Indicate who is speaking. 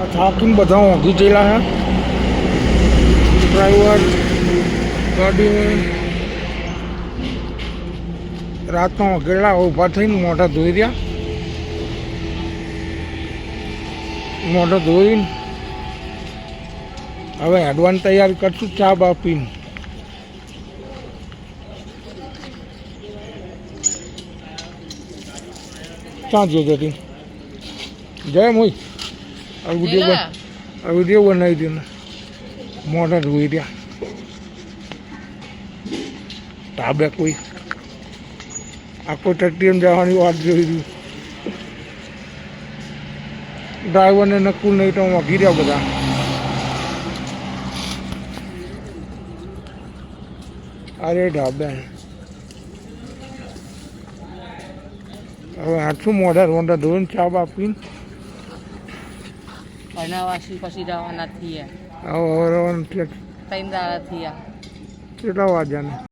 Speaker 1: થાકીને બધા ઊંઘી ગયેલા હે ડ્રાઈવર ગાડી રાતનો ઊંઘેલા ઊભા થઈને મોઢા ધોઈ રહ્યા મોઢા ધોઈને હવે એડવાન્સ તૈયાર કરશું ચા બા પીને ક્યાં જોજો હતી જય મુઈ આ વિડીયો બનાવી દે ને મોઢા ધોઈ રહ્યા ટાબે કોઈ આખો ટટ્ટીએમ જવાની વાત જોઈ રહ્યું ડ્રાઈવરને નકુલ નહીં તો વાગી રહ્યા બધા અરે ઢાબે હવે આઠું મોઢા રોંડા ધોઈને ચા બાપીને
Speaker 2: પછી રવાના થયા
Speaker 1: હવે રવાના
Speaker 2: ત્રણ દાડા થયા
Speaker 1: કેટલા વાગ્યાને